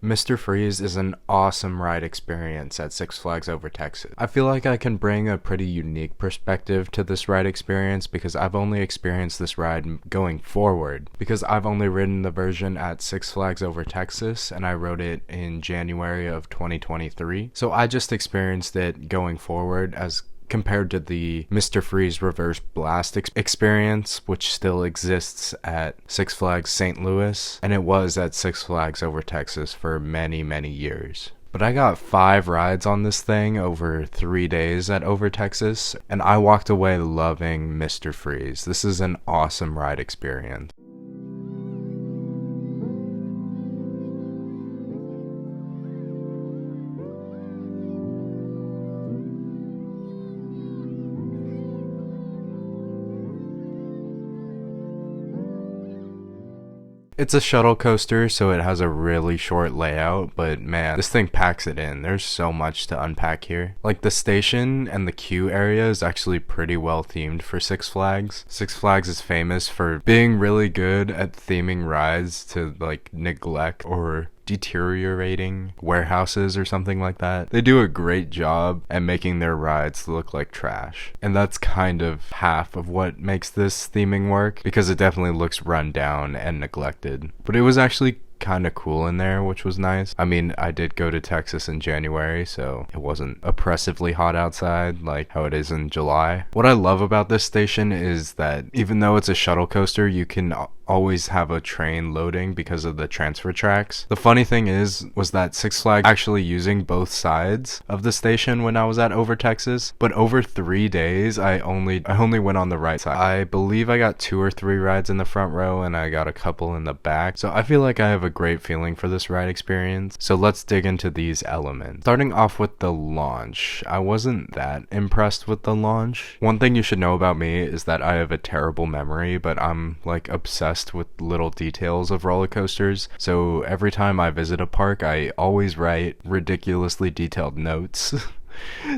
Mr. Freeze is an awesome ride experience at Six Flags Over Texas. I feel like I can bring a pretty unique perspective to this ride experience because I've only experienced this ride going forward. Because I've only ridden the version at Six Flags Over Texas and I rode it in January of 2023. So I just experienced it going forward as compared to the Mr. Freeze Reverse Blast experience, which still exists at Six Flags St. Louis, and it was at Six Flags Over Texas for many, many years. But I got 5 rides on this thing over 3 days at Over Texas, and I walked away loving Mr. Freeze. This is an awesome ride experience. It's a shuttle coaster, so it has a really short layout, but man, this thing packs it in. There's so much to unpack here. Like, the station and the queue area is actually pretty well themed for Six Flags. Six Flags is famous for being really good at theming rides to, like, neglect or deteriorating warehouses or something like that. They do a great job at making their rides look like trash. And that's kind of half of what makes this theming work, because it definitely looks run down and neglected. But it was actually kind of cool in there, which was nice. I mean, I did go to Texas in January, so it wasn't oppressively hot outside like how it is in July. What I love about this station is that even though it's a shuttle coaster, you can always have a train loading because of the transfer tracks. The funny thing was that Six Flags actually using both sides of the station when I was at Over Texas, but over 3 days I only went on the right side. I believe I got 2 or 3 rides in the front row and I got a couple in the back, so I feel like I have a great feeling for this ride experience. So let's dig into these elements. Starting off with the launch. I wasn't that impressed with the launch. One thing you should know about me is that I have a terrible memory, but I'm like obsessed with little details of roller coasters. So every time I visit a park, I always write ridiculously detailed notes.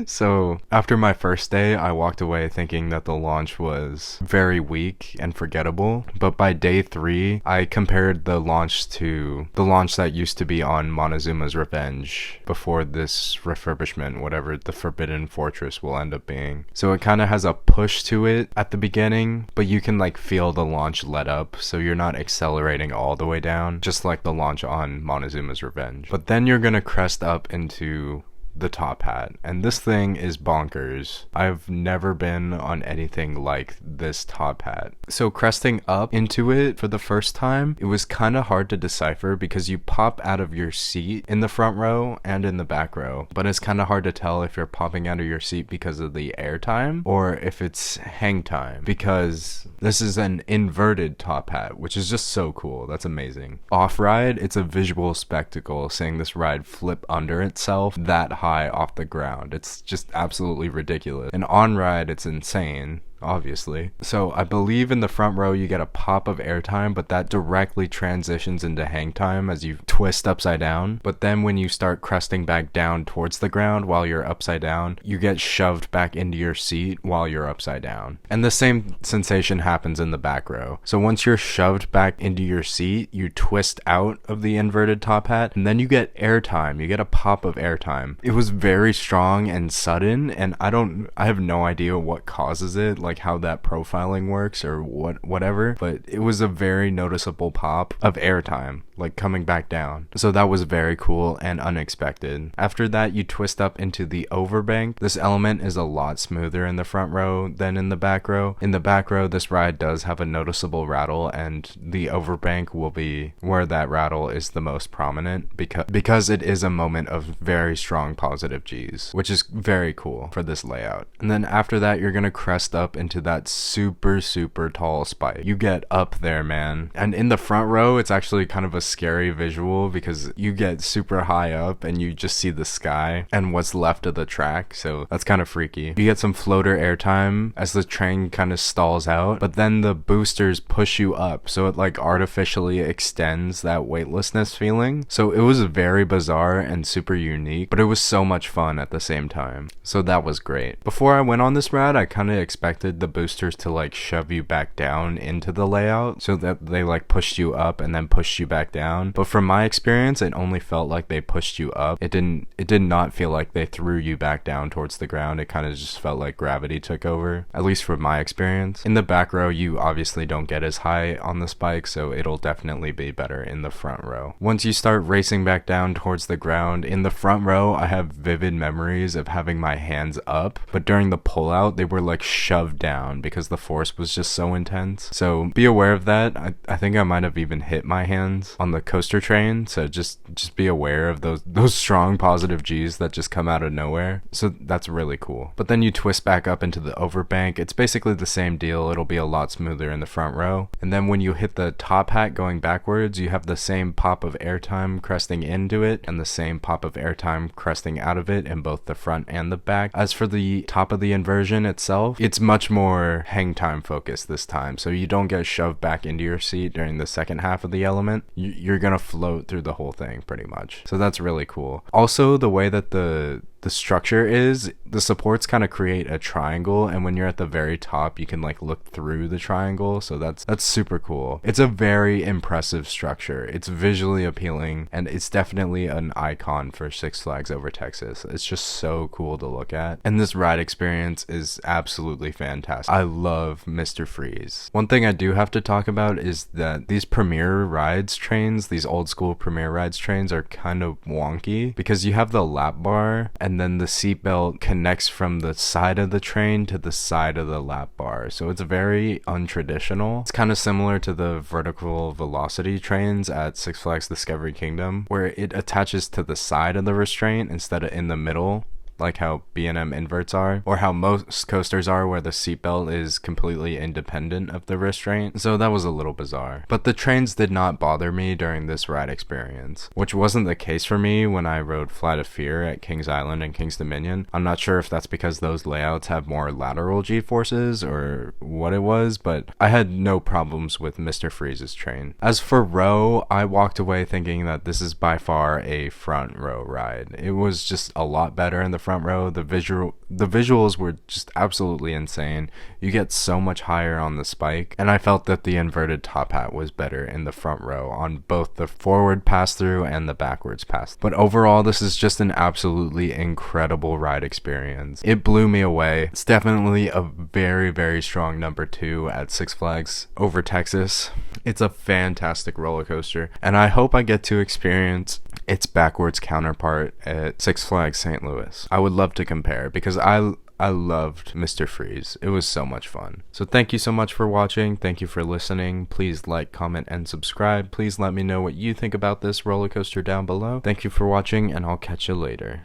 So after my first day, I walked away thinking that the launch was very weak and forgettable. But by day 3, I compared the launch to the launch that used to be on Montezuma's Revenge before this refurbishment, whatever the Forbidden Fortress will end up being. So it kind of has a push to it at the beginning, but you can like feel the launch let up, so you're not accelerating all the way down, just like the launch on Montezuma's Revenge. But then you're gonna crest up into the top hat, and this thing is bonkers. I've never been on anything like this top hat. So cresting up into it for the first time, it was kind of hard to decipher because you pop out of your seat in the front row and in the back row, but it's kind of hard to tell if you're popping out of your seat because of the air time or if it's hang time, because this is an inverted top hat, which is just so cool. That's amazing. Off ride, it's a visual spectacle seeing this ride flip under itself that high off the ground. It's just absolutely ridiculous. And on ride, it's insane, obviously. So I believe in the front row you get a pop of airtime, but that directly transitions into hang time as you twist upside down. But then when you start cresting back down towards the ground while you're upside down, you get shoved back into your seat while you're upside down. And the same sensation happens in the back row. So once you're shoved back into your seat, you twist out of the inverted top hat, and then you get airtime. You get a pop of airtime. It was very strong and sudden, and I have no idea what causes it, like how that profiling works or whatever, but it was a very noticeable pop of airtime, like coming back down. So that was very cool and unexpected. After that, you twist up into the overbank. This element is a lot smoother in the front row than in the back row. In the back row, this ride does have a noticeable rattle, and the overbank will be where that rattle is the most prominent because it is a moment of very strong positive G's, which is very cool for this layout. And then after that, you're gonna crest up into that super tall spike. You get up there, man. And in the front row, it's actually kind of a scary visual because you get super high up and you just see the sky and what's left of the track, so that's kind of freaky. You get some floater airtime as the train kind of stalls out, but then the boosters push you up, so it like artificially extends that weightlessness feeling. So it was very bizarre and super unique, but it was so much fun at the same time. So that was great. Before I went on this ride, I kind of expected the boosters to like shove you back down into the layout so that they like pushed you up and then pushed you back back down. But from my experience, it only felt like they pushed you up. It did not feel like they threw you back down towards the ground. It kind of just felt like gravity took over, at least from my experience. In the back row, you obviously don't get as high on the spike, so it'll definitely be better in the front row. Once you start racing back down towards the ground, in the front row, I have vivid memories of having my hands up, but during the pullout, they were like shoved down because the force was just so intense. So be aware of that. I think I might have even hit my hands on the coaster train, so just be aware of those strong positive G's that just come out of nowhere. So that's really cool. But then you twist back up into the overbank. It's basically the same deal. It'll be a lot smoother in the front row. And then when you hit the top hat going backwards, you have the same pop of airtime cresting into it and the same pop of airtime cresting out of it in both the front and the back. As for the top of the inversion itself, it's much more hang time focused this time, so you don't get shoved back into your seat during the second half of the element. You're gonna float through the whole thing pretty much, so that's really cool. Also, the way that the structure is, the supports kind of create a triangle, and when you're at the very top you can like look through the triangle, so that's super cool. It's a very impressive structure. It's visually appealing, and it's definitely an icon for Six Flags Over Texas. It's just so cool to look at, and this ride experience is absolutely fantastic. I love Mr. Freeze. One thing I do have to talk about is that these Premier Rides trains, these old school Premier Rides trains, are kind of wonky because you have the lap bar, and then the seatbelt connects from the side of the train to the side of the lap bar, so it's very untraditional. It's kind of similar to the vertical velocity trains at Six Flags Discovery Kingdom, where it attaches to the side of the restraint instead of in the middle, like how B&M inverts are, or how most coasters are, where the seatbelt is completely independent of the restraint. So that was a little bizarre. But the trains did not bother me during this ride experience, which wasn't the case for me when I rode Flight of Fear at Kings Island and Kings Dominion. I'm not sure if that's because those layouts have more lateral G-forces or what it was, but I had no problems with Mr. Freeze's train. As for row, I walked away thinking that this is by far a front row ride. It was just a lot better in the front row. The visuals were just absolutely insane. You get so much higher on the spike, and I felt that the inverted top hat was better in the front row on both the forward pass through and the backwards pass. But overall, this is just an absolutely incredible ride experience. It blew me away. It's definitely a very, very strong number 2 at Six Flags Over Texas. It's a fantastic roller coaster, and I hope I get to experience its backwards counterpart at Six Flags St. Louis. I would love to compare because I loved Mr. Freeze. It was so much fun. So thank you so much for watching. Thank you for listening. Please like, comment, and subscribe. Please let me know what you think about this roller coaster down below. Thank you for watching, and I'll catch you later.